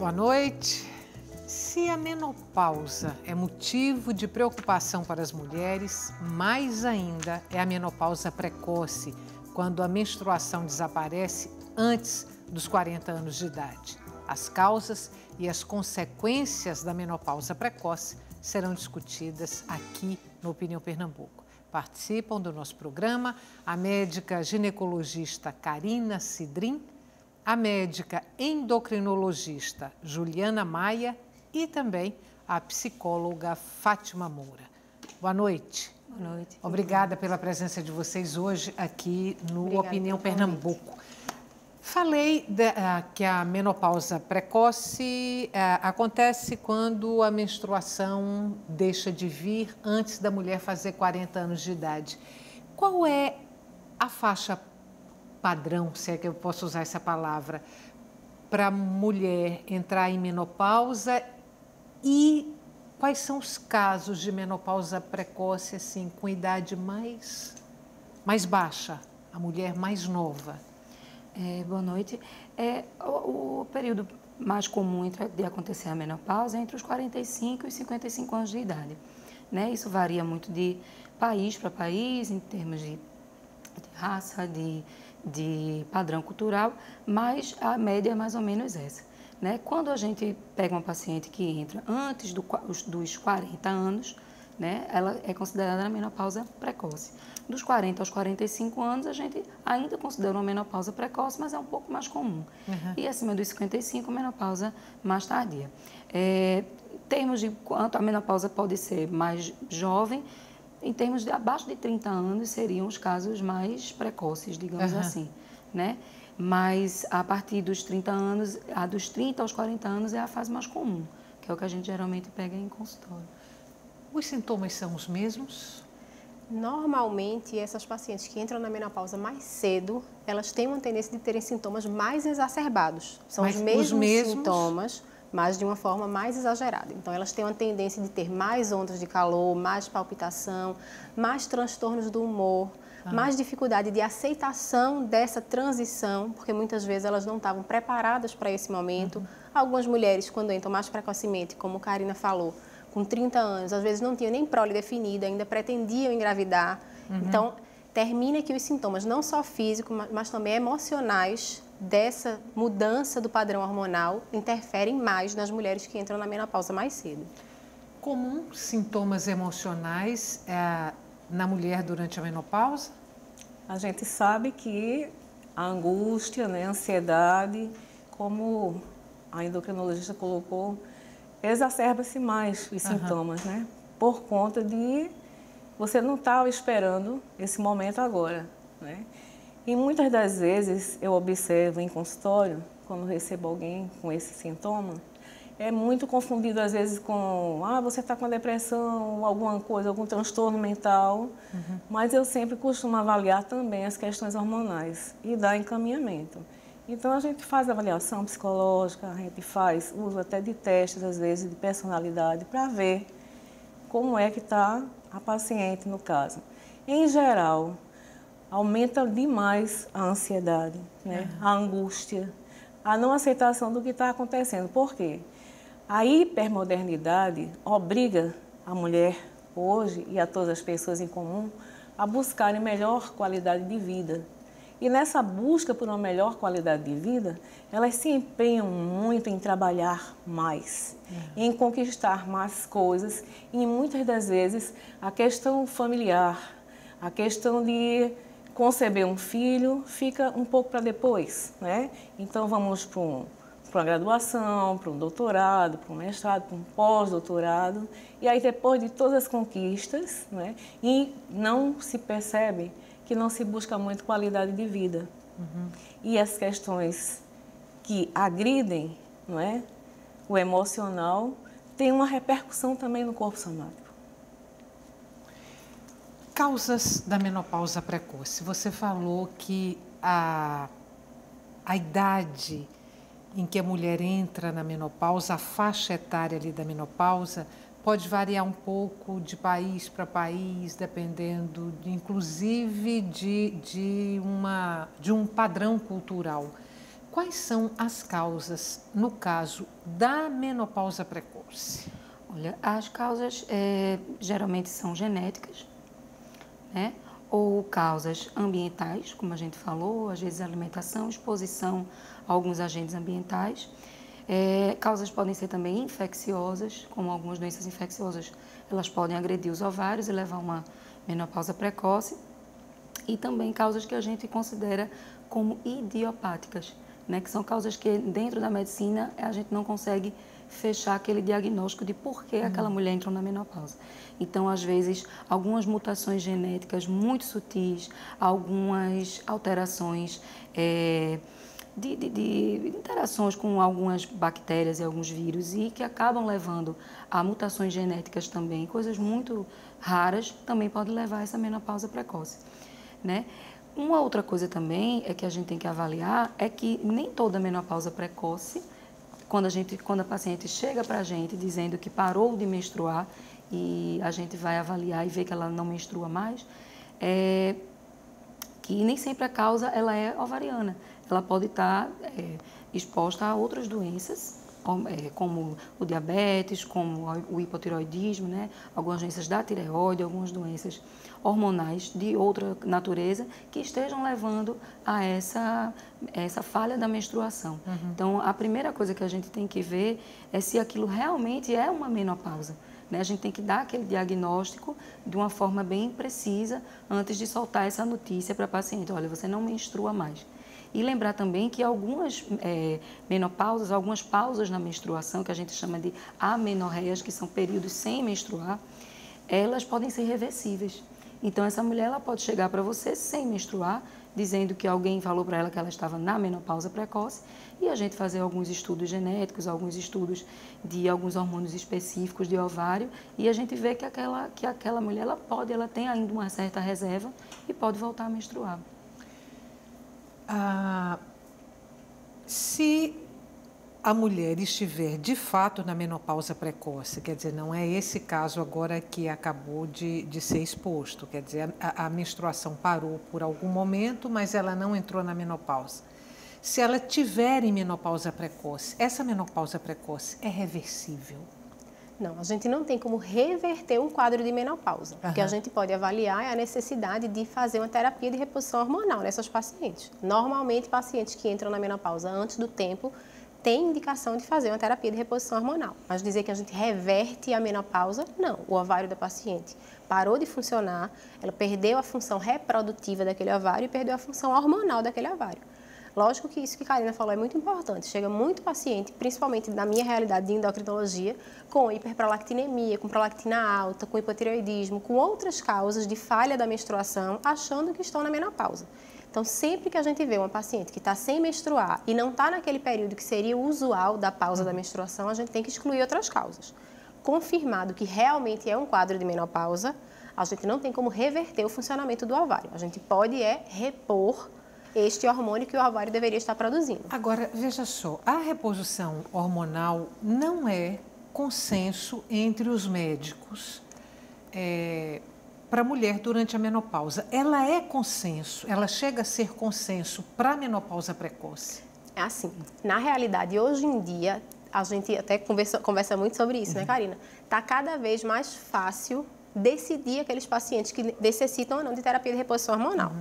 Boa noite. Se a menopausa é motivo de preocupação para as mulheres, mais ainda é a menopausa precoce, quando a menstruação desaparece antes dos 40 anos de idade. As causas e as consequências da menopausa precoce serão discutidas aqui no Opinião Pernambuco. Participam do nosso programa a médica ginecologista Karina Cidrim, a médica endocrinologista Juliana Maia e também a psicóloga Fátima Moura. Boa noite. Boa noite. Obrigada pela presença de vocês hoje aqui no Opinião Pernambuco. Falei que a menopausa precoce acontece quando a menstruação deixa de vir antes da mulher fazer 40 anos de idade. Qual é a faixa padrão, se é que eu posso usar essa palavra, para a mulher entrar em menopausa e quais são os casos de menopausa precoce, assim, com idade mais baixa, a mulher mais nova? Boa noite. O período mais comum de acontecer a menopausa é entre os 45 e 55 anos de idade. Né? Isso varia muito de país para país, em termos de raça, de padrão cultural, mas a média é mais ou menos essa. Né? Quando a gente pega uma paciente que entra antes dos 40 anos, né, ela é considerada a menopausa precoce. Dos 40 aos 45 anos, a gente ainda considera uma menopausa precoce, mas é um pouco mais comum. Uhum. E acima dos 55, menopausa mais tardia. Em termos de quanto a menopausa pode ser mais jovem, em termos de abaixo de 30 anos, seriam os casos mais precoces, digamos assim, né? Mas a partir dos 30 anos, dos 30 aos 40 anos é a fase mais comum, que é o que a gente geralmente pega em consultório. Os sintomas são os mesmos? Normalmente, essas pacientes que entram na menopausa mais cedo, elas têm uma tendência de terem sintomas mais exacerbados. São os mesmos sintomas, mas de uma forma mais exagerada. Então, elas têm uma tendência de ter mais ondas de calor, mais palpitação, mais transtornos do humor, mais dificuldade de aceitação dessa transição, porque muitas vezes elas não estavam preparadas para esse momento. Algumas mulheres, quando entram mais precocemente, como a Karina falou, com 30 anos, às vezes não tinham nem prole definida, ainda pretendiam engravidar. Então, termina que os sintomas, não só físicos, mas também emocionais, dessa mudança do padrão hormonal, interferem mais nas mulheres que entram na menopausa mais cedo. Comum sintomas emocionais na mulher durante a menopausa? A gente sabe que a angústia, né, a ansiedade, como a endocrinologista colocou, exacerba-se mais os sintomas, né? Por conta de você não estar esperando esse momento agora, né? E muitas das vezes eu observo em consultório, quando recebo alguém com esse sintoma, é muito confundido às vezes com, você está com depressão, alguma coisa, algum transtorno mental, mas eu sempre costumo avaliar também as questões hormonais e dar encaminhamento. Então, a gente faz avaliação psicológica, a gente faz uso até de testes, às vezes, de personalidade, para ver como é que está a paciente, no caso. Em geral, aumenta demais a ansiedade, né? A angústia, a não aceitação do que está acontecendo. Por quê? A hipermodernidade obriga a mulher, hoje, e a todas as pessoas em comum, a buscarem melhor qualidade de vida. E nessa busca por uma melhor qualidade de vida, elas se empenham muito em trabalhar mais, em conquistar mais coisas e muitas das vezes a questão familiar, a questão de conceber um filho fica um pouco para depois, né? Então vamos para uma graduação, para um doutorado, para um mestrado, para um pós-doutorado e aí depois de todas as conquistas, né? E não se percebe que não se busca muito qualidade de vida. E as questões que agridem, não é, o emocional têm uma repercussão também no corpo somático. Causas da menopausa precoce. Você falou que a idade em que a mulher entra na menopausa, a faixa etária ali da menopausa, pode variar um pouco de país para país, dependendo, inclusive, de um padrão cultural. quais são as causas, no caso da menopausa precoce? Olha, as causas geralmente são genéticas, né? Ou causas ambientais, como a gente falou, às vezes alimentação, exposição a alguns agentes ambientais. Causas podem ser também infecciosas, como algumas doenças infecciosas, elas podem agredir os ovários e levar a uma menopausa precoce. E também causas que a gente considera como idiopáticas, né? Que são causas que dentro da medicina a gente não consegue fechar aquele diagnóstico de por que aquela mulher entrou na menopausa. Então, às vezes, algumas mutações genéticas muito sutis, algumas alterações de interações com algumas bactérias e alguns vírus e que acabam levando a mutações genéticas também, coisas muito raras, também podem levar a essa menopausa precoce, né? Uma outra coisa também é que a gente tem que avaliar é que nem toda menopausa precoce, quando a paciente chega para a gente dizendo que parou de menstruar e a gente vai avaliar e ver que ela não menstrua mais, que nem sempre a causa ela é ovariana. Ela pode estar exposta a outras doenças, como o diabetes, como o hipotireoidismo, né? Algumas doenças da tireoide, algumas doenças hormonais de outra natureza que estejam levando a essa falha da menstruação. Então, a primeira coisa que a gente tem que ver é se aquilo realmente é uma menopausa, né? A gente tem que dar aquele diagnóstico de uma forma bem precisa antes de soltar essa notícia para a paciente. Olha, você não menstrua mais. E lembrar também que algumas menopausas, algumas pausas na menstruação, que a gente chama de amenorreias, que são períodos sem menstruar, elas podem ser reversíveis. Então, essa mulher ela pode chegar para você sem menstruar, dizendo que alguém falou para ela que ela estava na menopausa precoce, e a gente fazer alguns estudos genéticos, alguns estudos de alguns hormônios específicos de ovário, e a gente vê que aquela mulher ela tem ainda uma certa reserva e pode voltar a menstruar. Se a mulher estiver de fato na menopausa precoce, quer dizer, não é esse caso agora que acabou de ser exposto, quer dizer, a menstruação parou por algum momento, mas ela não entrou na menopausa. Se ela tiver em menopausa precoce, essa menopausa precoce é reversível? Não, a gente não tem como reverter um quadro de menopausa. O que a gente pode avaliar é a necessidade de fazer uma terapia de reposição hormonal nessas pacientes. Normalmente, pacientes que entram na menopausa antes do tempo têm indicação de fazer uma terapia de reposição hormonal. Mas dizer que a gente reverte a menopausa, não. O ovário da paciente parou de funcionar, ela perdeu a função reprodutiva daquele ovário e perdeu a função hormonal daquele ovário. Lógico que isso que a Karina falou é muito importante. Chega muito paciente, principalmente na minha realidade de endocrinologia, com hiperprolactinemia, com prolactina alta, com hipotireoidismo, com outras causas de falha da menstruação, achando que estão na menopausa. Então, sempre que a gente vê uma paciente que está sem menstruar e não está naquele período que seria o usual da pausa da menstruação, a gente tem que excluir outras causas. Confirmado que realmente é um quadro de menopausa, a gente não tem como reverter o funcionamento do ovário. A gente pode repor este hormônio que o ovário deveria estar produzindo. Agora, veja só, a reposição hormonal não é consenso entre os médicos para a mulher durante a menopausa. Ela é consenso, ela chega a ser consenso para a menopausa precoce? É assim, na realidade, hoje em dia, a gente até conversa muito sobre isso, né, Karina? Está cada vez mais fácil decidir aqueles pacientes que necessitam ou não de terapia de reposição hormonal.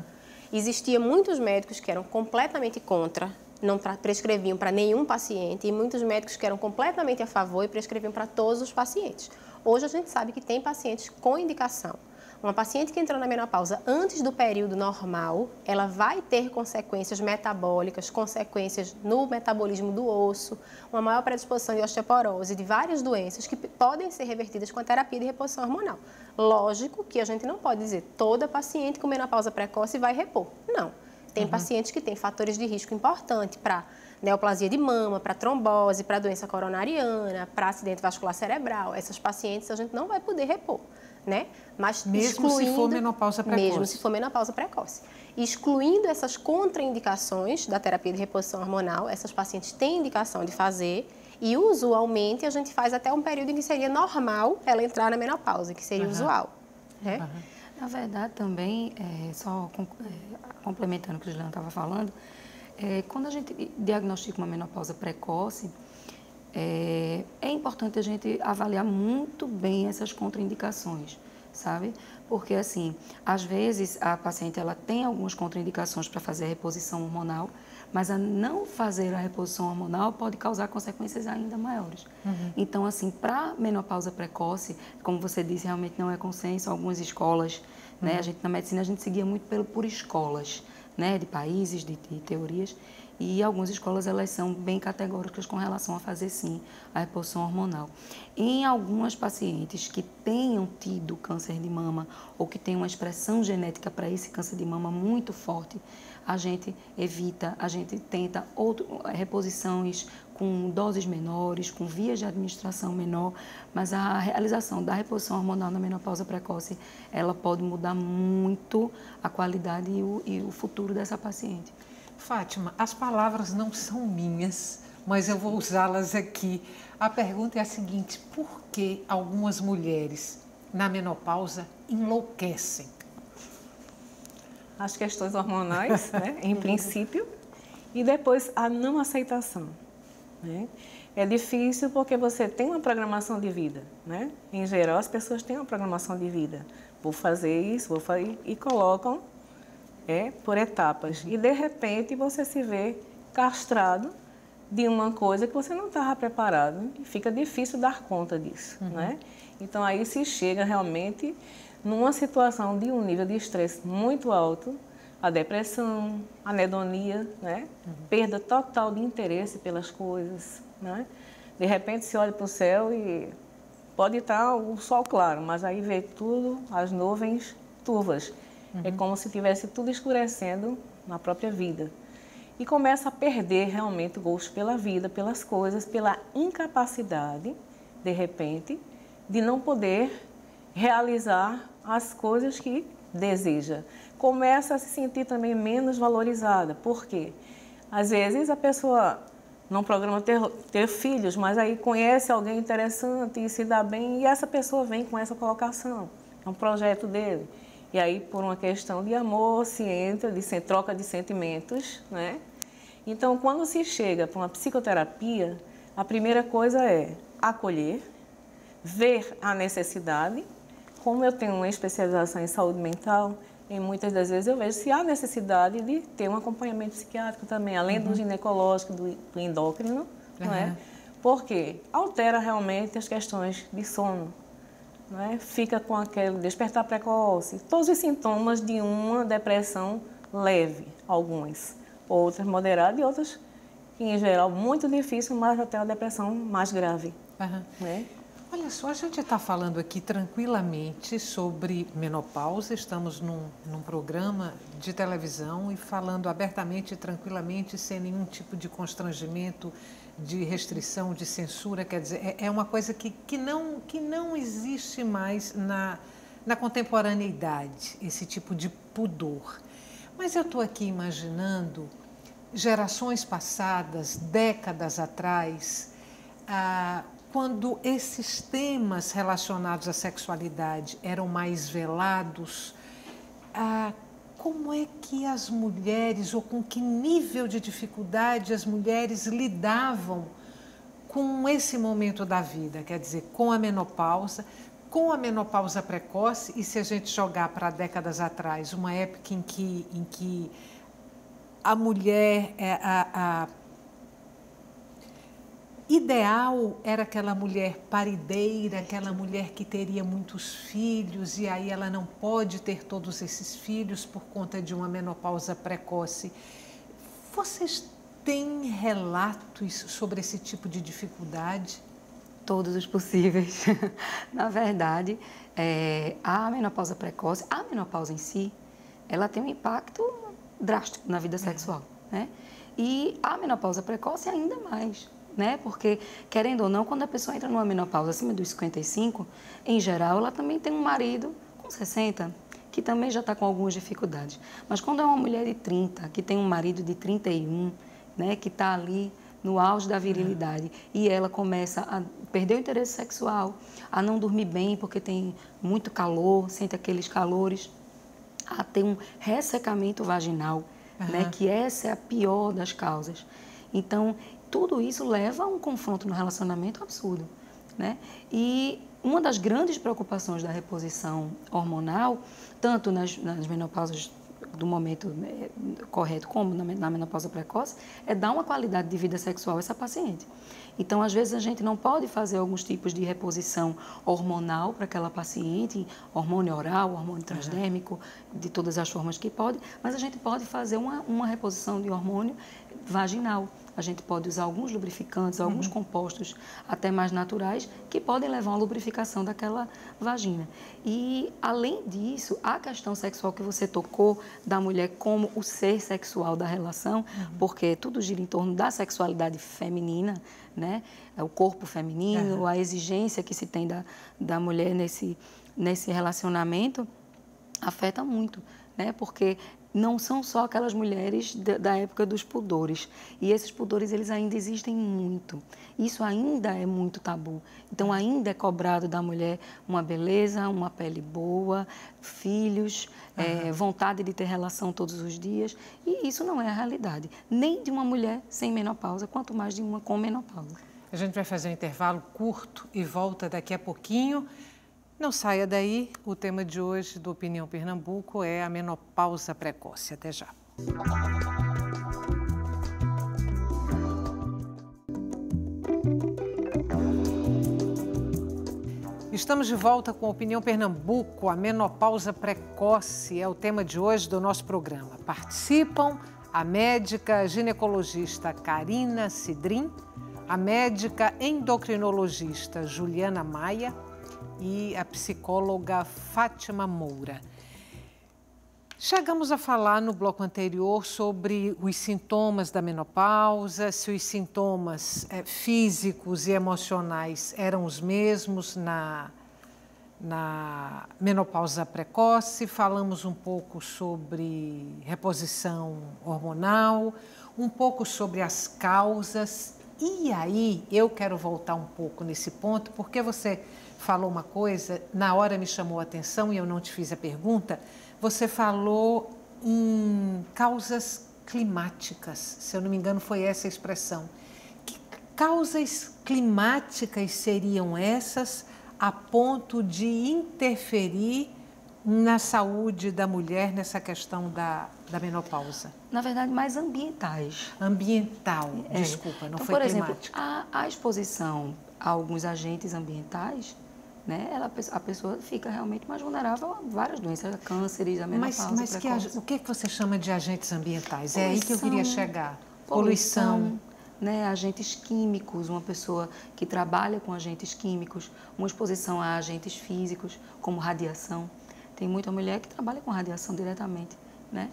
Existia muitos médicos que eram completamente contra, não prescreviam para nenhum paciente, e muitos médicos que eram completamente a favor e prescreviam para todos os pacientes. Hoje a gente sabe que tem pacientes com indicação. Uma paciente que entrou na menopausa antes do período normal, ela vai ter consequências metabólicas, consequências no metabolismo do osso, uma maior predisposição de osteoporose, de várias doenças que podem ser revertidas com a terapia de reposição hormonal. Lógico que a gente não pode dizer toda paciente com menopausa precoce vai repor. Não. Tem pacientes que têm fatores de risco importante para neoplasia de mama, para trombose, para doença coronariana, para acidente vascular cerebral. Essas pacientes a gente não vai poder repor, né? Mas mesmo se for menopausa precoce. Mesmo se for menopausa precoce. Excluindo essas contraindicações da terapia de reposição hormonal, essas pacientes têm indicação de fazer e usualmente a gente faz até um período em que seria normal ela entrar na menopausa, que seria usual, né? Na verdade, também, só complementando o que o Juliana estava falando, Quando a gente diagnostica uma menopausa precoce, é importante a gente avaliar muito bem essas contraindicações, sabe? Porque, assim, às vezes a paciente ela tem algumas contraindicações para fazer a reposição hormonal, mas a não fazer a reposição hormonal pode causar consequências ainda maiores. Então, assim, para menopausa precoce, como você disse, realmente não é consenso. Algumas escolas, né, na medicina a gente seguia muito por escolas, né, de países, de teorias, e algumas escolas elas são bem categóricas com relação a fazer sim a reposição hormonal. Em algumas pacientes que tenham tido câncer de mama ou que tenham uma expressão genética para esse câncer de mama muito forte, a gente evita, a gente tenta reposições com doses menores, com vias de administração menor, mas a realização da reposição hormonal na menopausa precoce, ela pode mudar muito a qualidade e o futuro dessa paciente. Fátima, as palavras não são minhas, mas eu vou usá-las aqui. A pergunta é a seguinte: por que algumas mulheres na menopausa enlouquecem? As questões hormonais, né, em princípio, e depois a não aceitação. Né? É difícil porque você tem uma programação de vida. Né? Em geral, as pessoas têm uma programação de vida. Vou fazer isso, vou fazer, e colocam por etapas. E, de repente, você se vê castrado de uma coisa que você não estava preparado e fica difícil dar conta disso. Né? Então, aí se chega realmente numa situação de um nível de estresse muito alto, a depressão, a anedonia, né? Perda total de interesse pelas coisas. Né? De repente, se olha para o céu e pode estar o sol claro, mas aí vê tudo, as nuvens turvas. É como se tivesse tudo escurecendo na própria vida. E começa a perder realmente o gosto pela vida, pelas coisas, pela incapacidade, de repente, de não poder realizar as coisas que deseja. Começa a se sentir também menos valorizada. Por quê? Às vezes a pessoa não programa ter filhos, mas aí conhece alguém interessante e se dá bem, e essa pessoa vem com essa colocação. É um projeto dele. E aí, por uma questão de amor, se entra, de troca de sentimentos, né? Então, quando se chega para uma psicoterapia, a primeira coisa é acolher, ver a necessidade. Como eu tenho uma especialização em saúde mental, e muitas das vezes eu vejo se há necessidade de ter um acompanhamento psiquiátrico também, além do ginecológico, do endócrino, não é? Porque altera realmente as questões de sono. Né? Fica com aquele despertar precoce, todos os sintomas de uma depressão leve, algumas, outras moderadas e outras que, em geral, muito difícil, mas até a depressão mais grave. Né? Olha só, a gente está falando aqui tranquilamente sobre menopausa, estamos num programa de televisão e falando abertamente e tranquilamente, sem nenhum tipo de constrangimento, de restrição, de censura, quer dizer, é uma coisa que não existe mais na contemporaneidade, esse tipo de pudor. Mas eu estou aqui imaginando gerações passadas, décadas atrás, quando esses temas relacionados à sexualidade eram mais velados, como é que as mulheres, ou com que nível de dificuldade as mulheres lidavam com esse momento da vida, quer dizer, com a menopausa precoce, e se a gente jogar para décadas atrás, uma época em que a mulher, ideal era aquela mulher parideira, aquela mulher que teria muitos filhos e aí ela não pode ter todos esses filhos por conta de uma menopausa precoce. Vocês têm relatos sobre esse tipo de dificuldade? Todos os possíveis. Na verdade, a menopausa precoce, a menopausa em si, ela tem um impacto drástico na vida sexual, né? E a menopausa precoce ainda mais. Né? Porque, querendo ou não, quando a pessoa entra numa menopausa acima dos 55, em geral, ela também tem um marido com 60, que também já está com algumas dificuldades. Mas quando é uma mulher de 30, que tem um marido de 31, né, que está ali no auge da virilidade, e ela começa a perder o interesse sexual, a não dormir bem porque tem muito calor, sente aqueles calores, a ter um ressecamento vaginal, né? Que essa é a pior das causas. Então, tudo isso leva a um confronto no relacionamento absurdo, né? E uma das grandes preocupações da reposição hormonal, tanto nas menopausas do momento correto como na menopausa precoce, é dar uma qualidade de vida sexual a essa paciente. Então, às vezes, a gente não pode fazer alguns tipos de reposição hormonal para aquela paciente, hormônio oral, hormônio transdérmico, de todas as formas que pode, mas a gente pode fazer uma reposição de hormônio vaginal. A gente pode usar alguns lubrificantes, alguns compostos até mais naturais que podem levar a uma lubrificação daquela vagina. E, além disso, a questão sexual que você tocou da mulher como o ser sexual da relação, porque tudo gira em torno da sexualidade feminina, né? O corpo feminino, a exigência que se tem da mulher nesse relacionamento, afeta muito, né? Porque não são só aquelas mulheres da época dos pudores. E esses pudores, eles ainda existem muito. Isso ainda é muito tabu. Então, ainda é cobrado da mulher uma beleza, uma pele boa, filhos, vontade de ter relação todos os dias. E isso não é a realidade. Nem de uma mulher sem menopausa, quanto mais de uma com menopausa. A gente vai fazer um intervalo curto e volta daqui a pouquinho. Não saia daí, o tema de hoje do Opinião Pernambuco é a menopausa precoce. Até já. Estamos de volta com a Opinião Pernambuco. A menopausa precoce é o tema de hoje do nosso programa. Participam a médica ginecologista Karina Cidrim, a médica endocrinologista Juliana Maia e a psicóloga Fátima Moura. Chegamos a falar no bloco anterior sobre os sintomas da menopausa, se os sintomas físicos e emocionais eram os mesmos na menopausa precoce. Falamos um pouco sobre reposição hormonal, um pouco sobre as causas. E aí, eu quero voltar um pouco nesse ponto, porque você falou uma coisa, na hora me chamou a atenção e eu não te fiz a pergunta. Você falou em causas climáticas, se eu não me engano foi essa a expressão. Que causas climáticas seriam essas a ponto de interferir na saúde da mulher nessa questão da menopausa? Na verdade, mais ambientais. Ambiental, desculpa, não então, foi por climática. Exemplo, a exposição a alguns agentes ambientais, né, a pessoa fica realmente mais vulnerável a várias doenças, cânceres, a menopausa. Mas o que você chama de agentes ambientais? Poluição, é aí que eu queria chegar. Poluição, né, agentes químicos, uma pessoa que trabalha com agentes químicos, uma exposição a agentes físicos, como radiação. Tem muita mulher que trabalha com radiação diretamente, né?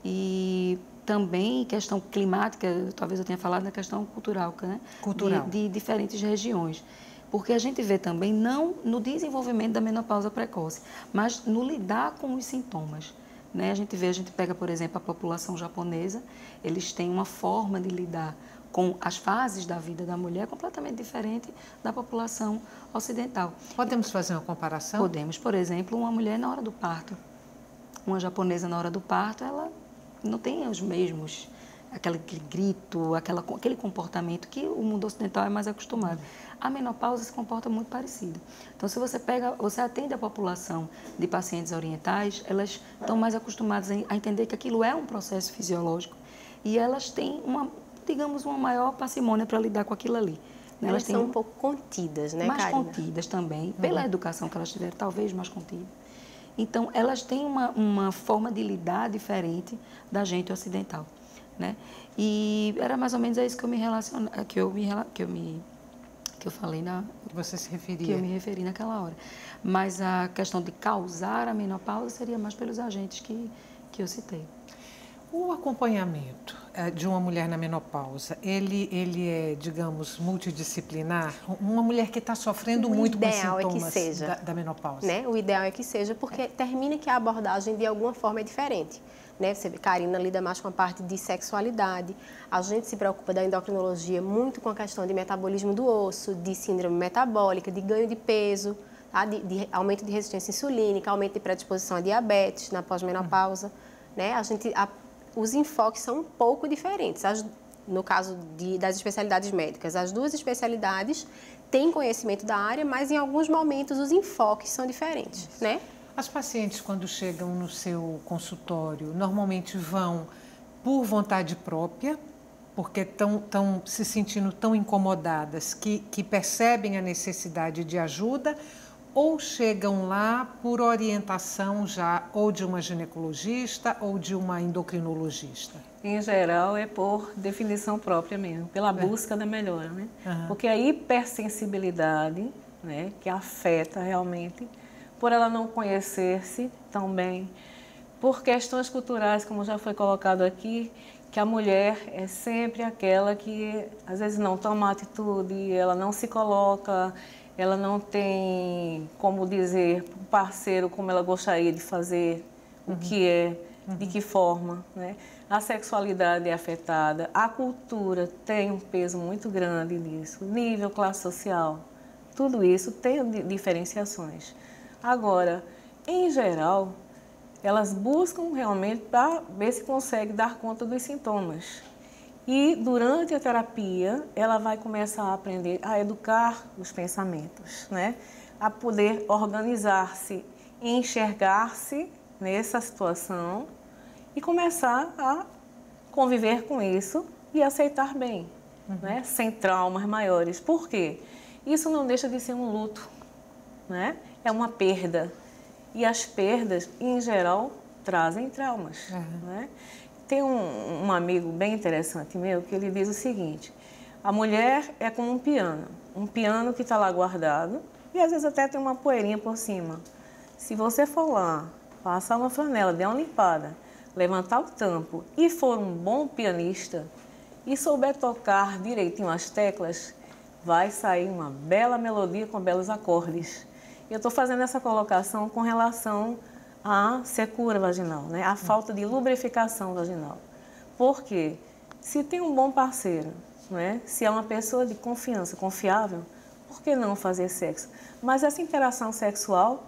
E também questão climática, talvez eu tenha falado na questão cultural, né? Cultural. De diferentes regiões. Porque a gente vê também, não no desenvolvimento da menopausa precoce, mas no lidar com os sintomas, né? A gente pega, por exemplo, a população japonesa, eles têm uma forma de lidar com as fases da vida da mulher completamente diferente da população ocidental. Podemos fazer uma comparação? Podemos. Por exemplo, uma mulher na hora do parto. Uma japonesa na hora do parto, ela não tem os mesmos, aquele grito, aquele comportamento que o mundo ocidental é mais acostumado. A menopausa se comporta muito parecido. Então, se você atende a população de pacientes orientais, elas estão mais acostumadas a entender que aquilo é um processo fisiológico e elas têm uma maior parcimônia para lidar com aquilo ali. Elas são um pouco contidas, né, mais Karina? Contidas também, pela educação que elas tiveram, talvez mais contidas. Então, elas têm uma forma de lidar diferente da gente ocidental, né? E era mais ou menos a isso que eu me relacionava, que eu falei Você se referia? Que eu me referi naquela hora. Mas a questão de causar a menopausa seria mais pelos agentes que eu citei. O acompanhamento de uma mulher na menopausa, ele é, digamos, multidisciplinar? Uma mulher que está sofrendo muito com os sintomas da menopausa. Né? O ideal é que seja, porque termina que a abordagem de alguma forma é diferente. Né? Você vê, Karina lida mais com a parte de sexualidade, a gente se preocupa da endocrinologia muito com a questão de metabolismo do osso, de síndrome metabólica, de ganho de peso, tá? de aumento de resistência insulínica, aumento de predisposição a diabetes na pós-menopausa. Né? os enfoques são um pouco diferentes. No caso das especialidades médicas, as duas especialidades têm conhecimento da área, mas em alguns momentos os enfoques são diferentes, né? As pacientes, quando chegam no seu consultório, normalmente vão por vontade própria, porque estão se sentindo tão incomodadas que percebem a necessidade de ajuda, ou chegam lá por orientação já ou de uma ginecologista ou de uma endocrinologista? Em geral, é por definição própria mesmo, pela busca da melhora, né? Porque a hipersensibilidade, né, que afeta realmente, por ela não conhecer-se tão bem, por questões culturais, como já foi colocado aqui, que a mulher é sempre aquela que às vezes não toma atitude, ela não se coloca, ela não tem como dizer para o parceiro como ela gostaria de fazer, o que é, de que forma, né? A sexualidade é afetada, a cultura tem um peso muito grande nisso, nível, classe social, tudo isso tem diferenciações. Agora, em geral, elas buscam realmente para ver se consegue dar conta dos sintomas. E durante a terapia, ela vai começar a aprender a educar os pensamentos, né? A poder organizar-se, enxergar-se nessa situação e começar a conviver com isso e aceitar bem, né? Sem traumas maiores. Por quê? Isso não deixa de ser um luto, né? É uma perda. E as perdas, em geral, trazem traumas, né? Tem um amigo bem interessante meu que ele diz o seguinte: a mulher é como um piano que está lá guardado e às vezes até tem uma poeirinha por cima. Se você for lá, passar uma flanela, der uma limpada, levantar o tampo e for um bom pianista e souber tocar direitinho as teclas, vai sair uma bela melodia com belos acordes. Eu estou fazendo essa colocação com relação à secura vaginal, né? A falta de lubrificação vaginal. Porque se tem um bom parceiro, né? Se é uma pessoa de confiança, confiável, por que não fazer sexo? Mas essa interação sexual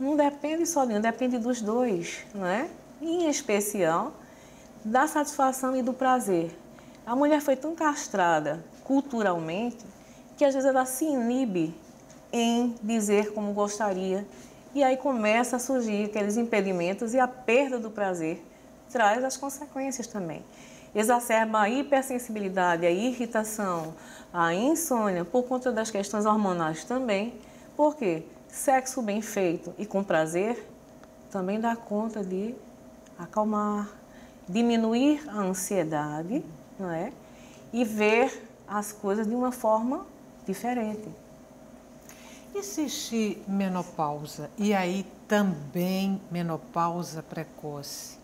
não depende só de um, depende dos dois, né? Em especial da satisfação e do prazer. A mulher foi tão castrada culturalmente que às vezes ela se inibe em dizer como gostaria, e aí começa a surgir aqueles impedimentos e a perda do prazer traz as consequências também. Exacerba a hipersensibilidade, a irritação, a insônia, por conta das questões hormonais também, porque sexo bem feito e com prazer também dá conta de acalmar, diminuir a ansiedade, não é? E ver as coisas de uma forma diferente. Existe menopausa e aí também menopausa precoce,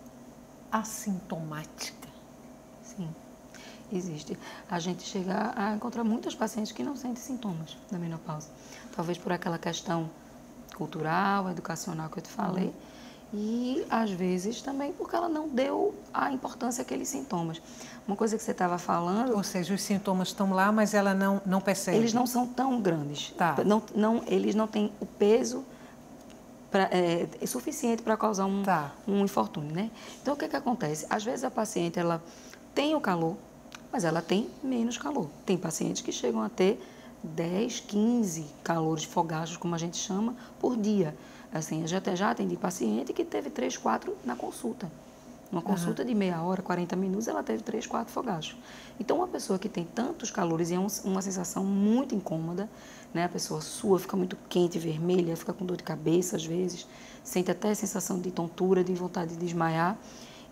assintomática? Sim, existe. A gente chega a encontrar muitas pacientes que não sentem sintomas da menopausa. Talvez por aquela questão cultural, educacional que eu te falei, e às vezes também porque ela não deu a importância àqueles sintomas. Uma coisa que você estava falando... Ou seja, os sintomas estão lá, mas ela não percebe. Eles não são tão grandes. Tá. Eles não têm o peso suficiente para causar um infortúnio, né? Então, o que acontece? Às vezes a paciente ela tem o calor, mas ela tem menos calor. Tem pacientes que chegam a ter 10, 15 calores fogachos, como a gente chama, por dia. Assim, eu já atendi paciente que teve 3, 4 na consulta. Uma consulta de meia hora, 40 minutos, ela teve 3, 4 fogachos. Então, uma pessoa que tem tantos calores e é uma sensação muito incômoda, né? A pessoa sua, fica muito quente, vermelha, fica com dor de cabeça às vezes, sente até a sensação de tontura, de vontade de desmaiar.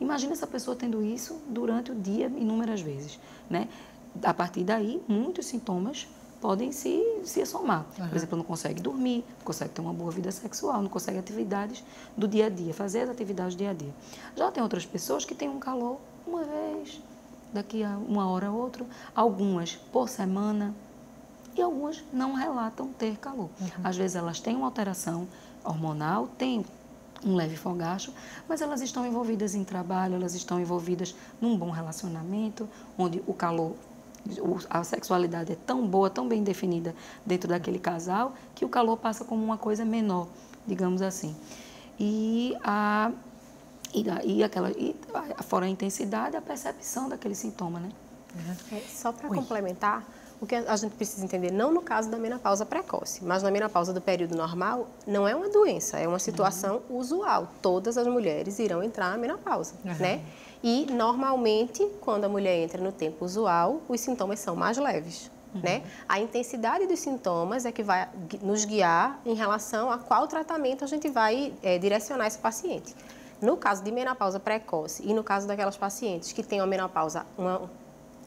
Imagina essa pessoa tendo isso durante o dia inúmeras vezes, né? A partir daí, muitos sintomas podem se somar. Por exemplo, não consegue dormir, não consegue ter uma boa vida sexual, não consegue atividades do dia a dia, fazer as atividades do dia a dia. Já tem outras pessoas que têm um calor uma vez, daqui a uma hora ou outra, algumas por semana, e algumas não relatam ter calor. Às vezes elas têm uma alteração hormonal, têm um leve fogacho, mas elas estão envolvidas em trabalho, elas estão envolvidas num bom relacionamento, onde o calor, a sexualidade é tão boa, tão bem definida dentro daquele casal, que o calor passa como uma coisa menor, digamos assim. E Fora a intensidade, a percepção daquele sintoma, né? Só para complementar, o que a gente precisa entender, não no caso da menopausa precoce, mas na menopausa do período normal, não é uma doença, é uma situação usual. Todas as mulheres irão entrar na menopausa, né? E, normalmente, quando a mulher entra no tempo usual, os sintomas são mais leves, né? A intensidade dos sintomas é que vai nos guiar em relação a qual tratamento a gente vai direcionar esse paciente. No caso de menopausa precoce e no caso daquelas pacientes que têm uma menopausa, uma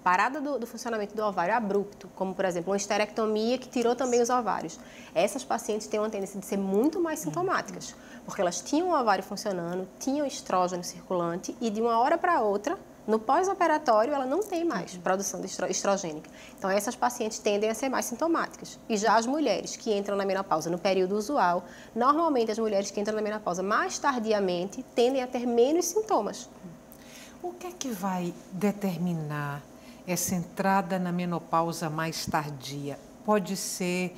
parada do funcionamento do ovário abrupto, como, por exemplo, uma esterectomia que tirou também os ovários. Essas pacientes têm uma tendência de ser muito mais sintomáticas, porque elas tinham o ovário funcionando, tinham estrógeno circulante e, de uma hora para outra, no pós-operatório, ela não tem mais produção de estrogênica. Então, essas pacientes tendem a ser mais sintomáticas. E já as mulheres que entram na menopausa no período usual, normalmente as mulheres que entram na menopausa mais tardiamente tendem a ter menos sintomas. O que é que vai determinar essa entrada na menopausa mais tardia? Pode ser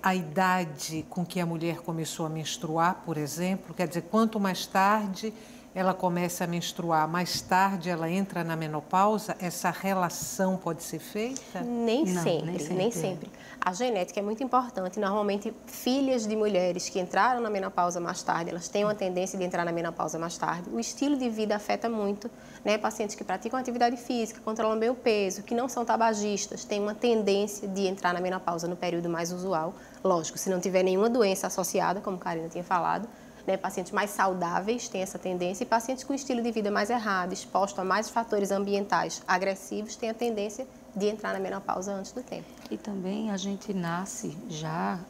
a idade com que a mulher começou a menstruar, por exemplo? Quer dizer, quanto mais tarde ela começa a menstruar, mais tarde ela entra na menopausa? Essa relação pode ser feita? Nem sempre. A genética é muito importante. Normalmente, filhas de mulheres que entraram na menopausa mais tarde, elas têm uma tendência de entrar na menopausa mais tarde. O estilo de vida afeta muito, né? Pacientes que praticam atividade física, controlam bem o peso, que não são tabagistas, têm uma tendência de entrar na menopausa no período mais usual. Lógico, se não tiver nenhuma doença associada, como a Karina tinha falado, né? Pacientes mais saudáveis têm essa tendência e pacientes com estilo de vida mais errado, exposto a mais fatores ambientais agressivos, têm a tendência de entrar na menopausa antes do tempo. E também a gente nasce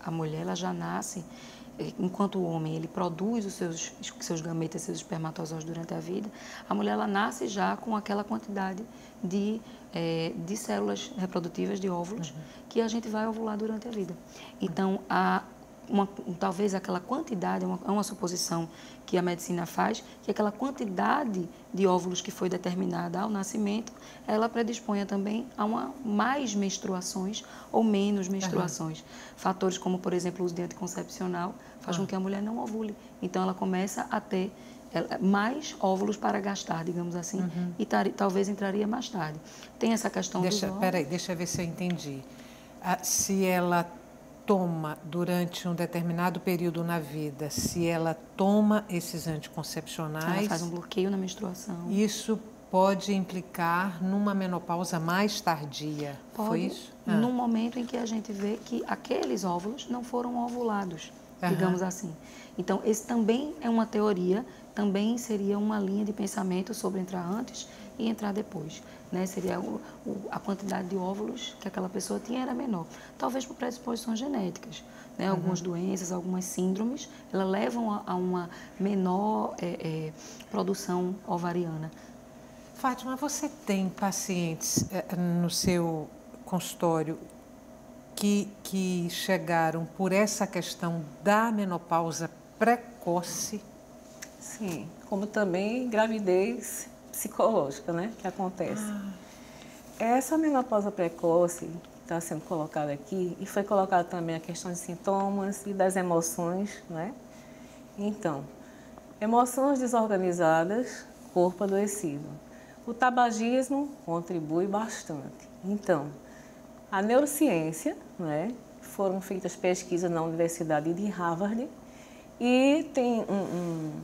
a mulher ela já nasce, enquanto o homem ele produz os seus gametas, seus espermatozoides durante a vida, a mulher ela nasce já com aquela quantidade de células reprodutivas, de óvulos, que a gente vai ovular durante a vida. Então, talvez aquela quantidade, é uma suposição que a medicina faz, que aquela quantidade de óvulos que foi determinada ao nascimento, ela predisponha também a mais menstruações ou menos menstruações. Fatores como, por exemplo, o uso de anticoncepcional faz com que a mulher não ovule. Então, ela começa a ter mais óvulos para gastar, digamos assim, e talvez entraria mais tarde. Tem essa questão dos óvulos. Peraí, deixa eu ver se eu entendi. Se ela toma durante um determinado período na vida, se ela toma esses anticoncepcionais... Ela faz um bloqueio na menstruação. Isso pode implicar numa menopausa mais tardia, foi isso? No momento em que a gente vê que aqueles óvulos não foram ovulados, digamos assim. Então, esse também é uma teoria, também seria uma linha de pensamento sobre entrar antes e entrar depois. Né? Seria a quantidade de óvulos que aquela pessoa tinha era menor. Talvez por predisposições genéticas. Né? Algumas doenças, algumas síndromes, elas levam a uma menor produção ovariana. Fátima, você tem pacientes no seu consultório que chegaram por essa questão da menopausa precoce? Sim, como também gravidez psicológica, né, que acontece. Essa menopausa precoce que está sendo colocada aqui, e foi colocada também a questão de sintomas e das emoções, né? Então, emoções desorganizadas, corpo adoecido. O tabagismo contribui bastante. Então, a neurociência, né, foram feitas pesquisas na Universidade de Harvard e tem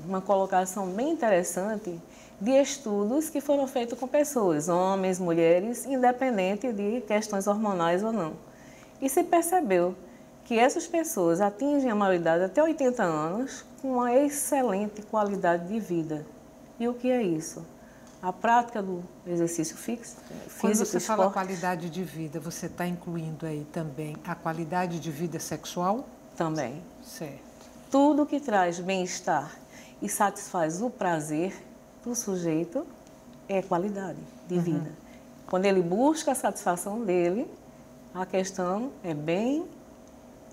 uma colocação bem interessante de estudos que foram feitos com pessoas, homens, mulheres, independente de questões hormonais ou não. E se percebeu que essas pessoas atingem a maioridade até 80 anos com uma excelente qualidade de vida. E o que é isso? A prática do exercício físico, Quando você fala qualidade de vida, você está incluindo aí também a qualidade de vida sexual? Também. Certo. Tudo que traz bem-estar e satisfaz o prazer do sujeito é qualidade de vida. Quando ele busca a satisfação dele, a questão é bem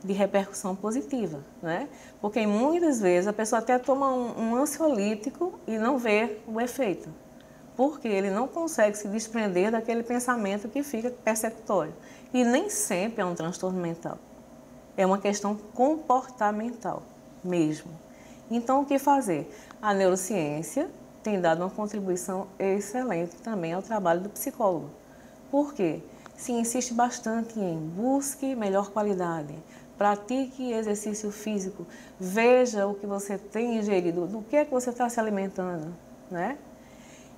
de repercussão positiva, né? Porque muitas vezes a pessoa até toma um ansiolítico e não vê o efeito, porque ele não consegue se desprender daquele pensamento que fica perceptório. E nem sempre é um transtorno mental, é uma questão comportamental mesmo. Então, o que fazer? A neurociência tem dado uma contribuição excelente também ao trabalho do psicólogo. Por quê? Se insiste bastante em busque melhor qualidade, pratique exercício físico, veja o que você tem ingerido, do que é que você está se alimentando, né?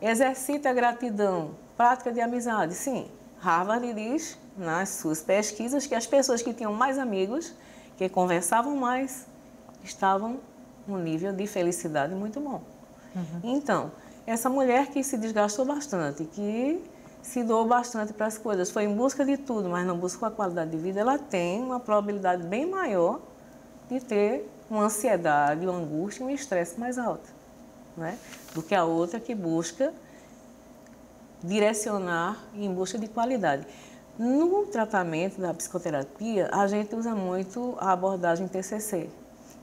Exercite a gratidão, prática de amizade. Sim, Harvard diz nas suas pesquisas que as pessoas que tinham mais amigos, que conversavam mais, estavam num nível de felicidade muito bom. Então, essa mulher que se desgastou bastante, que se doou bastante para as coisas, foi em busca de tudo, mas não buscou a qualidade de vida, ela tem uma probabilidade bem maior de ter uma ansiedade, uma angústia, um estresse mais alto, né? Do que a outra que busca direcionar em busca de qualidade. No tratamento da psicoterapia, a gente usa muito a abordagem TCC,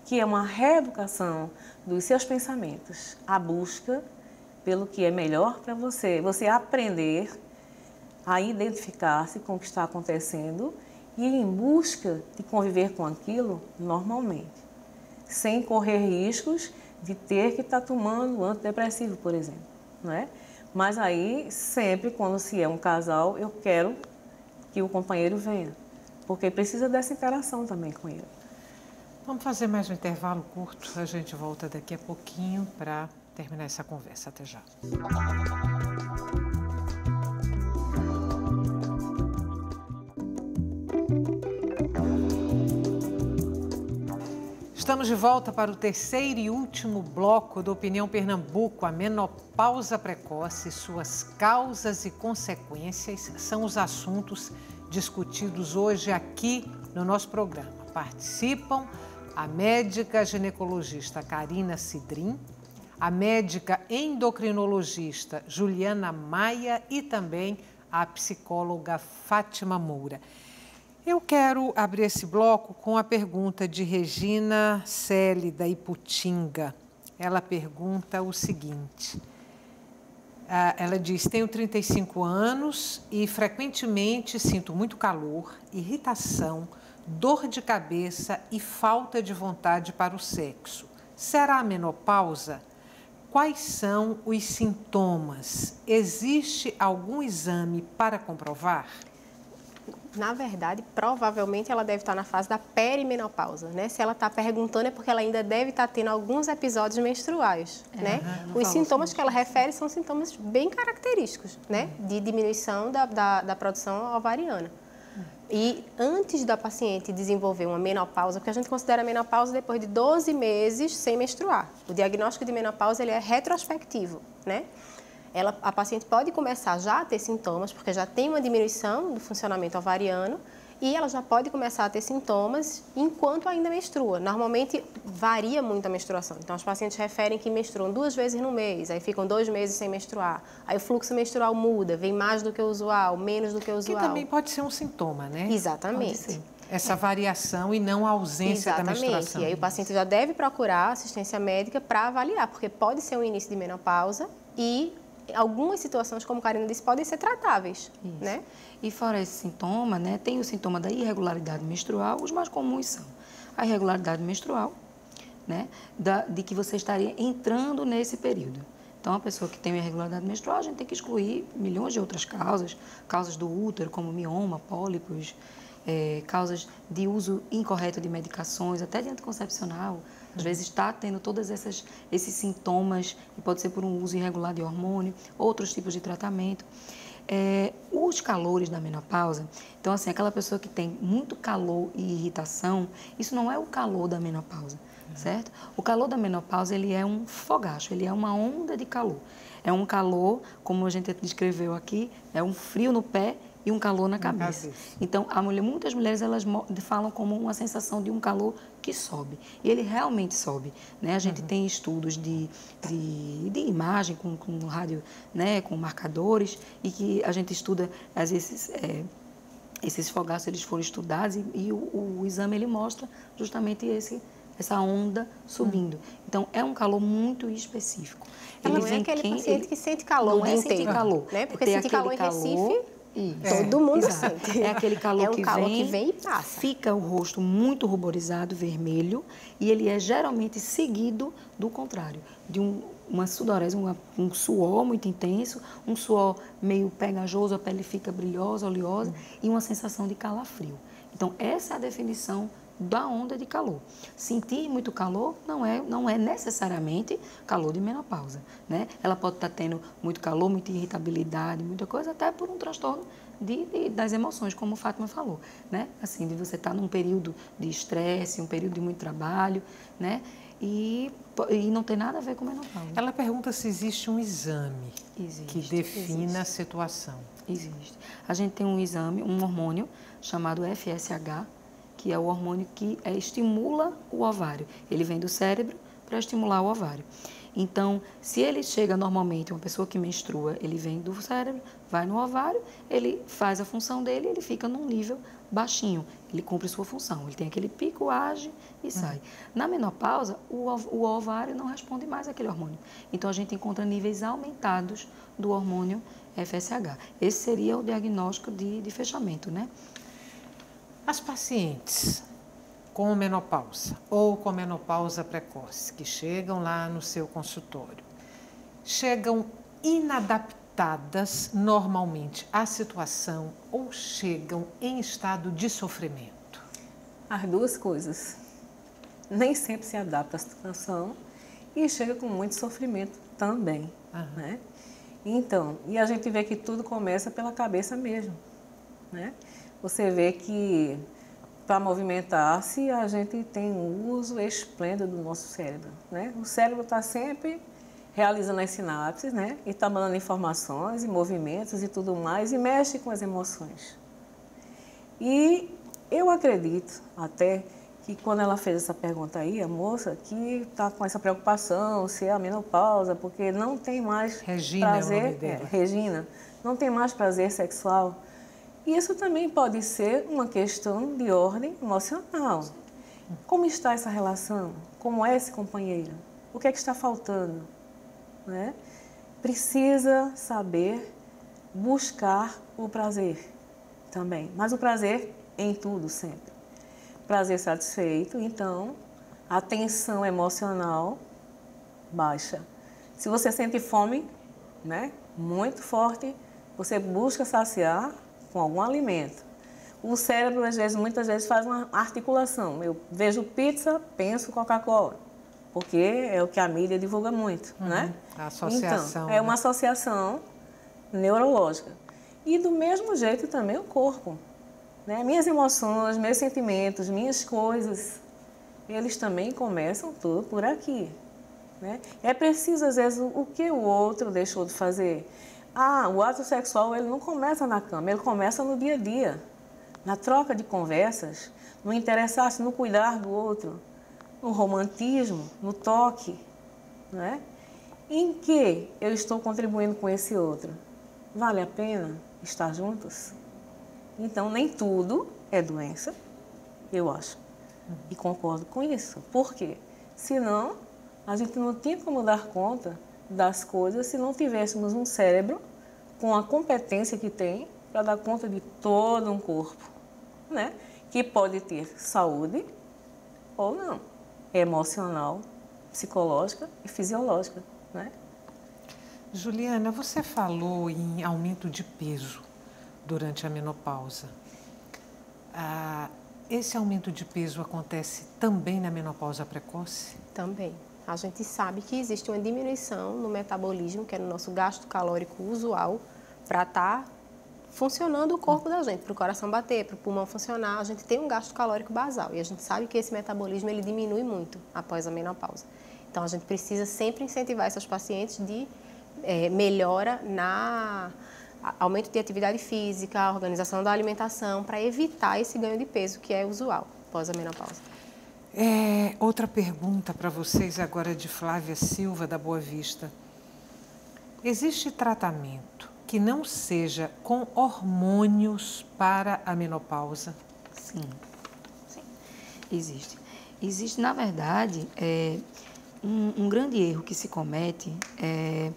que é uma reeducação dos seus pensamentos, a busca pelo que é melhor para você, você aprender a identificar-se com o que está acontecendo e ir em busca de conviver com aquilo normalmente, sem correr riscos de ter que estar tomando antidepressivo, por exemplo, não é? Mas aí, sempre quando se é um casal, eu quero que o companheiro venha, porque precisa dessa interação também com ele. Vamos fazer mais um intervalo curto, a gente volta daqui a pouquinho para terminar essa conversa. Até já. Estamos de volta para o terceiro e último bloco do Opinião Pernambuco. A menopausa precoce, suas causas e consequências são os assuntos discutidos hoje aqui no nosso programa. Participam a médica ginecologista Karina Cidrim, a médica endocrinologista Juliana Maia e também a psicóloga Fátima Moura. Eu quero abrir esse bloco com a pergunta de Regina Celi, da Iputinga. Ela pergunta o seguinte, ela diz, tenho 35 anos e frequentemente sinto muito calor, irritação, dor de cabeça e falta de vontade para o sexo. Será a menopausa? Quais são os sintomas? Existe algum exame para comprovar? Na verdade, provavelmente ela deve estar na fase da perimenopausa, né? Se ela está perguntando é porque ela ainda deve estar tendo alguns episódios menstruais, né? Os sintomas que ela refere são sintomas bem característicos, né? De diminuição da produção ovariana. E antes da paciente desenvolver uma menopausa, porque a gente considera a menopausa depois de 12 meses sem menstruar. O diagnóstico de menopausa ele é retrospectivo, né? A paciente pode começar já a ter sintomas, porque já tem uma diminuição do funcionamento ovariano, e ela já pode começar a ter sintomas enquanto ainda menstrua. Normalmente varia muito a menstruação. Então, os pacientes referem que menstruam 2 vezes no mês, aí ficam 2 meses sem menstruar. Aí o fluxo menstrual muda, vem mais do que o usual, menos do que o usual. Que também pode ser um sintoma, né? Exatamente. Essa variação e não a ausência da menstruação. Exatamente. E aí o paciente já deve procurar assistência médica para avaliar, porque pode ser um início de menopausa e algumas situações, como a Karina disse, podem ser tratáveis, né? E fora esse sintoma, né, tem o sintoma da irregularidade menstrual, os mais comuns são a irregularidade menstrual, né, de que você estaria entrando nesse período. Então, a pessoa que tem irregularidade menstrual, a gente tem que excluir milhões de outras causas, causas do útero, como mioma, pólipos, causas de uso incorreto de medicações, até de anticoncepcional. Às vezes está tendo todos esses sintomas, e pode ser por um uso irregular de hormônio, outros tipos de tratamento. Os calores da menopausa, então assim, aquela pessoa que tem muito calor e irritação, isso não é o calor da menopausa, certo? O calor da menopausa, ele é um fogacho, ele é uma onda de calor. É um calor, como a gente descreveu aqui, é um frio no pé e um calor na cabeça. Então, muitas mulheres elas falam como uma sensação de um calor que sobe. E ele realmente sobe, né? A gente tem estudos de imagem com rádio, né? Com marcadores, e que a gente estuda, às vezes, esses fogaços eles foram estudados e o exame ele mostra justamente essa onda subindo. Então, é um calor muito específico. Ela não é aquele paciente que sente calor o dia inteiro, calor, né? Porque sentir calor em Recife Todo mundo sente. É aquele calor, que vem e passa. Fica o rosto muito ruborizado, vermelho, e ele é geralmente seguido do contrário, de uma sudorese, um suor muito intenso, um suor meio pegajoso, a pele fica brilhosa, oleosa, e uma sensação de calafrio. Então, essa é a definição da onda de calor. Sentir muito calor não é necessariamente calor de menopausa, né? Ela pode estar tendo muito calor, muita irritabilidade, muita coisa, até por um transtorno das emoções, como Fátima falou, né? Assim, de você estar num período de estresse, um período de muito trabalho, né? E não tem nada a ver com menopausa. Ela pergunta se existe um exame que defina a situação. Existe. A gente tem um exame, um hormônio chamado FSH, que é o hormônio que estimula o ovário. Ele vem do cérebro para estimular o ovário. Então, se ele chega normalmente, uma pessoa que menstrua, ele vem do cérebro, vai no ovário, ele faz a função dele, ele fica num nível baixinho, ele cumpre sua função, ele tem aquele pico, age e sai. Na menopausa, o ovário não responde mais àquele hormônio. Então, a gente encontra níveis aumentados do hormônio FSH. Esse seria o diagnóstico de fechamento, né? As pacientes com menopausa ou com menopausa precoce que chegam lá no seu consultório, chegam inadaptadas normalmente à situação ou chegam em estado de sofrimento? As duas coisas. Nem sempre se adapta à situação e chega com muito sofrimento também, né? Então, e a gente vê que tudo começa pela cabeça mesmo, né? Você vê que para movimentar-se a gente tem um uso esplêndido do nosso cérebro, né? O cérebro está sempre realizando as sinapses, né? E está mandando informações e movimentos e tudo mais e mexe com as emoções. E eu acredito até que quando ela fez essa pergunta aí, a moça que está com essa preocupação se é a menopausa, porque não tem mais prazer, é o nome dela. Regina, não tem mais prazer sexual. Isso também pode ser uma questão de ordem emocional. Como está essa relação? Como é esse companheiro? O que é que está faltando? Né? Precisa saber buscar o prazer também, mas o prazer em tudo sempre. Prazer satisfeito, então a tensão emocional baixa. Se você sente fome, né, muito forte, você busca saciar com algum alimento. O cérebro, muitas vezes, faz uma articulação. Eu vejo pizza, penso Coca-Cola, porque é o que a mídia divulga muito, né? A associação. Então, é uma associação neurológica. E do mesmo jeito também o corpo, né? Minhas emoções, meus sentimentos, minhas coisas, eles também começam tudo por aqui, né? É preciso, às vezes, o que o outro deixou de fazer. O ato sexual, ele não começa na cama, ele começa no dia a dia, na troca de conversas, no interessar-se, no cuidar do outro, no romantismo, no toque, né? Em que eu estou contribuindo com esse outro? Vale a pena estar juntos? Então, nem tudo é doença, eu acho, e concordo com isso. Por quê? Senão, a gente não tinha como dar conta das coisas se não tivéssemos um cérebro com a competência que tem para dar conta de todo um corpo, né? Que pode ter saúde ou não, emocional, psicológica e fisiológica, né? Juliana, você falou em aumento de peso durante a menopausa. Esse aumento de peso acontece também na menopausa precoce? Também. A gente sabe que existe uma diminuição no metabolismo, que é no nosso gasto calórico usual, para estar funcionando o corpo da gente, para o coração bater, para o pulmão funcionar. A gente tem um gasto calórico basal e a gente sabe que esse metabolismo ele diminui muito após a menopausa. Então, a gente precisa sempre incentivar essas pacientes de melhora na aumento de atividade física, organização da alimentação, para evitar esse ganho de peso que é usual após a menopausa. Outra pergunta para vocês agora de Flávia Silva, da Boa Vista. Existe tratamento que não seja com hormônios para a menopausa? Sim, existe. Existe, na verdade, um grande erro que se comete é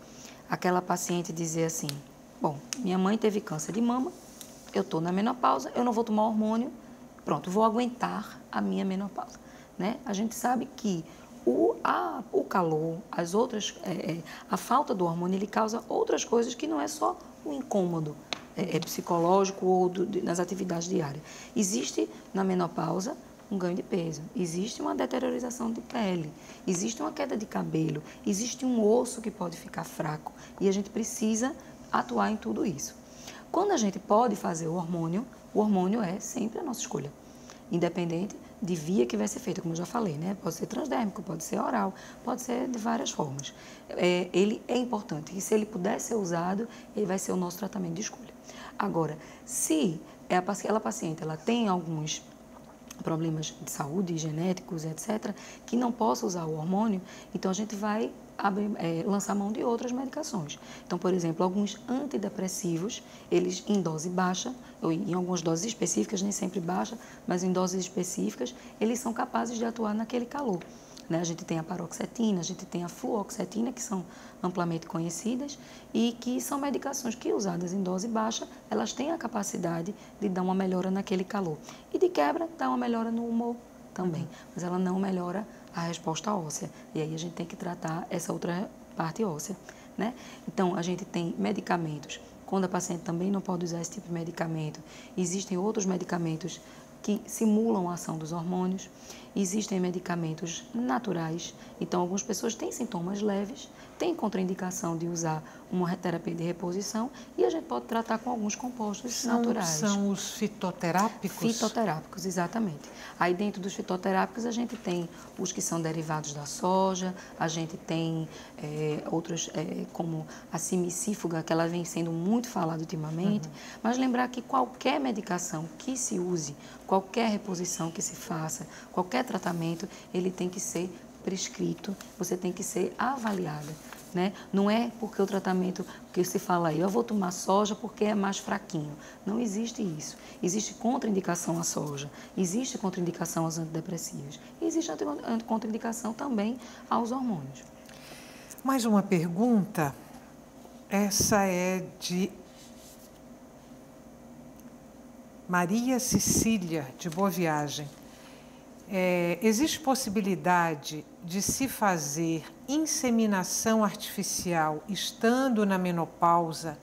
aquela paciente dizer assim, bom, minha mãe teve câncer de mama, eu estou na menopausa, eu não vou tomar hormônio, pronto, vou aguentar a minha menopausa, né? A gente sabe que o calor, as outras, a falta do hormônio, ele causa outras coisas que não é só o incômodo psicológico ou nas atividades diárias. Existe na menopausa um ganho de peso, existe uma deteriorização de pele, existe uma queda de cabelo, existe um osso que pode ficar fraco e a gente precisa atuar em tudo isso. Quando a gente pode fazer o hormônio é sempre a nossa escolha, independente de via que vai ser feita, como eu já falei, né? Pode ser transdérmico, pode ser oral, pode ser de várias formas. Ele é importante e se ele puder ser usado, ele vai ser o nosso tratamento de escolha. Agora, se aquela paciente ela tem alguns problemas de saúde, genéticos, etc., que não possa usar o hormônio, então a gente vai lançar mão de outras medicações. Então, por exemplo, alguns antidepressivos, eles em dose baixa, ou em algumas doses específicas, nem sempre baixa, mas em doses específicas, eles são capazes de atuar naquele calor. Né? A gente tem a paroxetina, a gente tem a fluoxetina, que são amplamente conhecidas e que são medicações que, usadas em dose baixa, elas têm a capacidade de dar uma melhora naquele calor. E, de quebra, dá uma melhora no humor também, mas ela não melhora a resposta óssea. E aí a gente tem que tratar essa outra parte óssea, né? Então, a gente tem medicamentos. Quando a paciente também não pode usar esse tipo de medicamento, existem outros medicamentos que simulam a ação dos hormônios. Existem medicamentos naturais. Então, algumas pessoas têm sintomas leves, têm contraindicação de usar uma terapia de reposição e a gente pode tratar com alguns compostos naturais. São os fitoterápicos? Fitoterápicos, exatamente. Aí, dentro dos fitoterápicos, a gente tem os que são derivados da soja, a gente tem outros, como a simicífuga, que ela vem sendo muito falada ultimamente. Mas lembrar que qualquer medicação que se use, qualquer reposição que se faça, qualquer tratamento, ele tem que ser prescrito, você tem que ser avaliada, né? Não é porque o tratamento que se fala aí, eu vou tomar soja porque é mais fraquinho. Não existe isso. Existe contraindicação à soja, existe contraindicação aos antidepressivos, e existe contraindicação também aos hormônios. Mais uma pergunta, essa é de Maria Cecília, de Boa Viagem. Existe possibilidade de se fazer inseminação artificial estando na menopausa,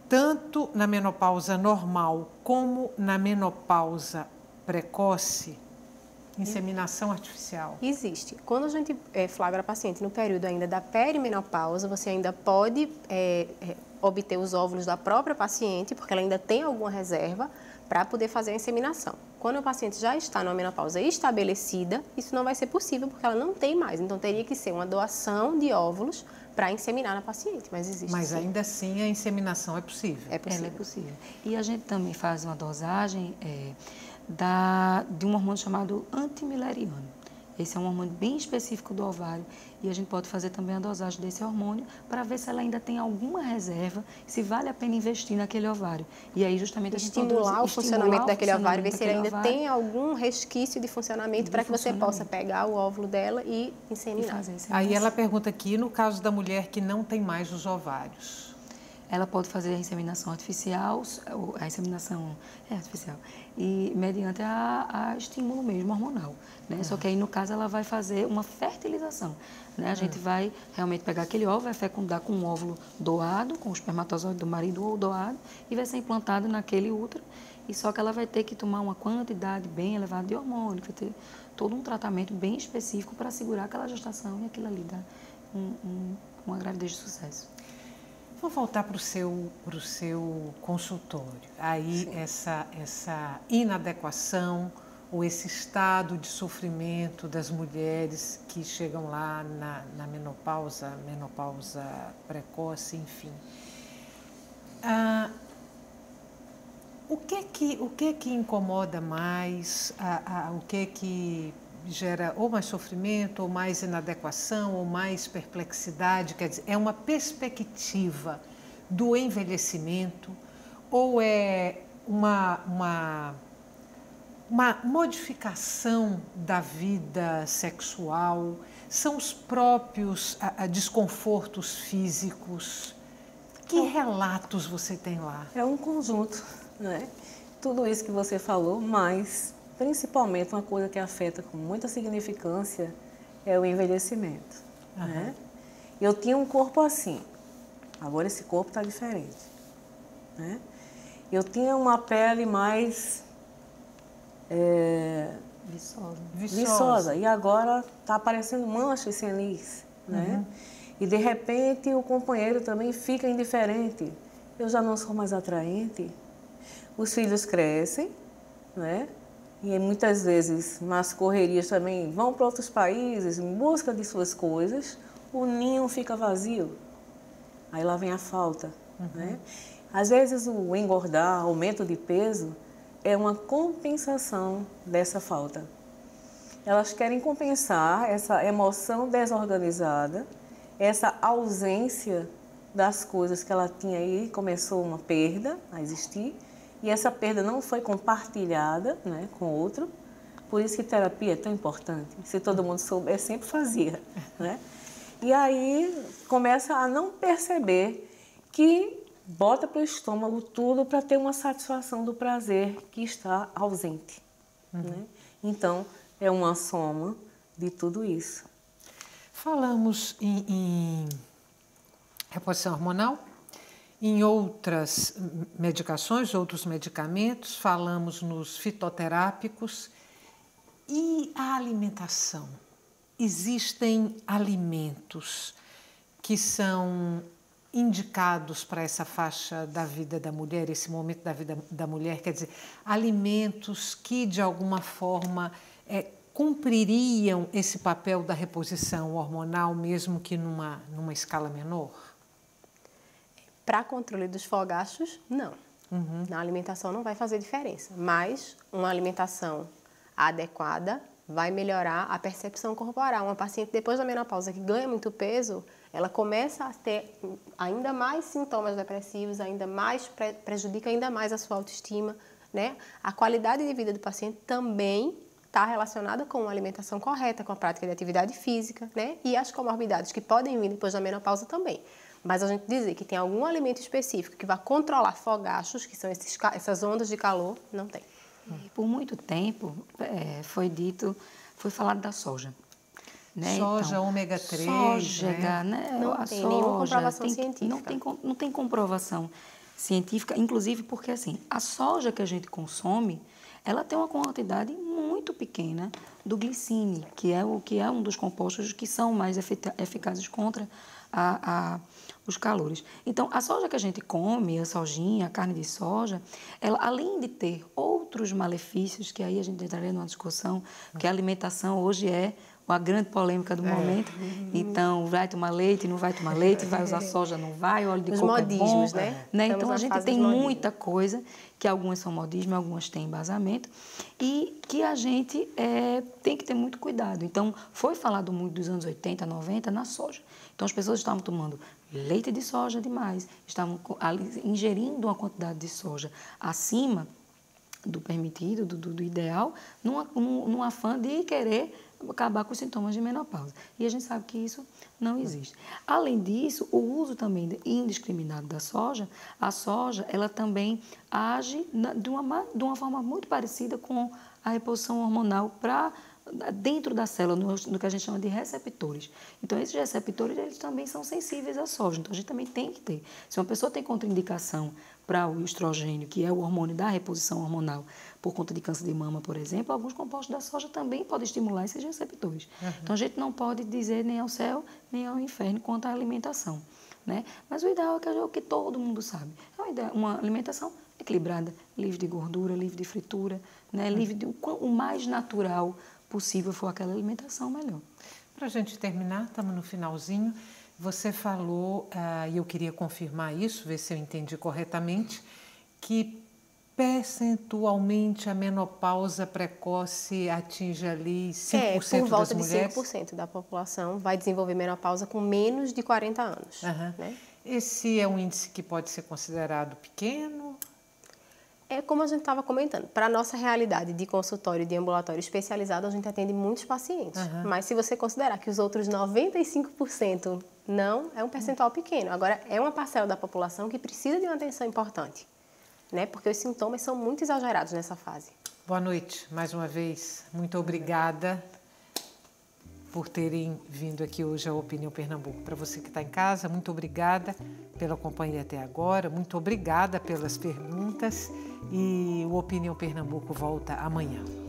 tanto na menopausa normal como na menopausa precoce? Inseminação artificial? Existe. Quando a gente flagra a paciente no período ainda da perimenopausa, você ainda pode obter os óvulos da própria paciente, porque ela ainda tem alguma reserva, para poder fazer a inseminação. Quando o paciente já está numa menopausa estabelecida, isso não vai ser possível porque ela não tem mais. Então, teria que ser uma doação de óvulos para inseminar na paciente, mas existe. Mas ainda assim a inseminação é possível? É possível. Ela é possível. E a gente também faz uma dosagem de um hormônio chamado antimileriano. Esse é um hormônio bem específico do ovário e a gente pode fazer também a dosagem desse hormônio para ver se ela ainda tem alguma reserva, se vale a pena investir naquele ovário. E aí justamente a gente estimular o funcionamento daquele ovário, ver se ele ainda tem algum resquício de funcionamento para que você possa pegar o óvulo dela e inseminar. Aí ela pergunta aqui, no caso da mulher que não tem mais os ovários. Ela pode fazer a inseminação artificial, a inseminação artificial, e mediante a estímulo mesmo hormonal, né? Só que aí, no caso, ela vai fazer uma fertilização, né? A gente vai realmente pegar aquele óvulo, vai fecundar com um óvulo doado, com o espermatozoide do marido ou doado, e vai ser implantado naquele útero, e só que ela vai ter que tomar uma quantidade bem elevada de hormônio, vai ter todo um tratamento bem específico para assegurar aquela gestação e aquilo ali dá uma gravidez de sucesso. Vou voltar para o seu consultório. Aí essa inadequação ou esse estado de sofrimento das mulheres que chegam lá na menopausa precoce, enfim. O que que incomoda mais? O que gera ou mais sofrimento, ou mais inadequação, ou mais perplexidade? Quer dizer, é uma perspectiva do envelhecimento ou é uma modificação da vida sexual? São os próprios desconfortos físicos? Que relatos você tem lá? É um conjunto, né? Tudo isso que você falou, mas principalmente uma coisa que afeta com muita significância é o envelhecimento, né? Eu tinha um corpo assim, agora esse corpo está diferente, né? Eu tinha uma pele mais viçosa e agora está aparecendo manchas sem lis, né? E de repente o companheiro também fica indiferente. Eu já não sou mais atraente. Os filhos crescem, né? E muitas vezes nas correrias também vão para outros países em busca de suas coisas. O ninho fica vazio. Aí lá vem a falta, né? Às vezes o engordar, aumento de peso é uma compensação dessa falta. Elas querem compensar essa emoção desorganizada, essa ausência das coisas que ela tinha aí, começou uma perda a existir, e essa perda não foi compartilhada, né, com outro. Por isso que terapia é tão importante. Se todo mundo souber, sempre fazia, né? E aí começa a não perceber que bota para o estômago tudo para ter uma satisfação do prazer que está ausente, né? Então, é uma soma de tudo isso. Falamos em reposição hormonal, em outras medicações, outros medicamentos, falamos nos fitoterápicos e a alimentação. Existem alimentos que são indicados para essa faixa da vida da mulher, esse momento da vida da mulher, quer dizer, alimentos que de alguma forma cumpririam esse papel da reposição hormonal, mesmo que numa escala menor? Para controle dos fogachos, não. Na alimentação não vai fazer diferença, mas uma alimentação adequada vai melhorar a percepção corporal. Uma paciente depois da menopausa que ganha muito peso, ela começa a ter ainda mais sintomas depressivos, ainda mais prejudica ainda mais a sua autoestima, né? A qualidade de vida do paciente também está relacionada com uma alimentação correta, com a prática de atividade física, né? E as comorbidades que podem vir depois da menopausa também. Mas a gente dizer que tem algum alimento específico que vai controlar fogachos, que são essas ondas de calor, não tem. Por muito tempo foi falado da soja. Né? Soja, então, ômega 3, soja, né? Não tem nenhuma comprovação científica. Não tem comprovação científica, inclusive porque assim, a soja que a gente consome, ela tem uma quantidade muito pequena do glicine, que é um dos compostos que são mais eficazes contra os calores. Então, a soja que a gente come, a sojinha, a carne de soja, ela, além de ter outros malefícios, que aí a gente entraria numa discussão, porque a alimentação hoje é a grande polêmica do momento. Então, vai tomar leite, não vai tomar leite, vai usar soja, não vai, óleo de coco é bom, né? Então, a gente tem muita coisa, que algumas são modismo, algumas têm embasamento, e que a gente tem que ter muito cuidado. Então, foi falado muito dos anos 80, 90 na soja. Então, as pessoas estavam tomando leite de soja demais, estavam ingerindo uma quantidade de soja acima do permitido, do ideal, num afã de querer acabar com os sintomas de menopausa. E a gente sabe que isso não existe. Além disso, o uso também indiscriminado da soja, a soja, ela também age de uma forma muito parecida com a reposição hormonal dentro da célula, no que a gente chama de receptores. Então, esses receptores, eles também são sensíveis à soja. Então, a gente também tem que ter. Se uma pessoa tem contraindicação para o estrogênio, que é o hormônio da reposição hormonal, por conta de câncer de mama, por exemplo, alguns compostos da soja também podem estimular esses receptores. Então, a gente não pode dizer nem ao céu, nem ao inferno quanto à alimentação, né? Mas o ideal é o que todo mundo sabe. É uma alimentação equilibrada, livre de gordura, livre de fritura, né? Livre de o mais natural possível for aquela alimentação, melhor. Para a gente terminar, estamos no finalzinho. Você falou, e eu queria confirmar isso, ver se eu entendi corretamente, que percentualmente a menopausa precoce atinge ali 5% das mulheres? Por volta de 5% da população vai desenvolver menopausa com menos de 40 anos. Né? Esse é um índice que pode ser considerado pequeno? É como a gente estava comentando, para a nossa realidade de consultório de ambulatório especializado, a gente atende muitos pacientes. Mas se você considerar que os outros 95% Não é um percentual pequeno. Agora, é uma parcela da população que precisa de uma atenção importante, né? Porque os sintomas são muito exagerados nessa fase. Boa noite, mais uma vez. Muito obrigada por terem vindo aqui hoje ao Opinião Pernambuco. Para você que está em casa, muito obrigada pela companhia até agora, muito obrigada pelas perguntas e o Opinião Pernambuco volta amanhã.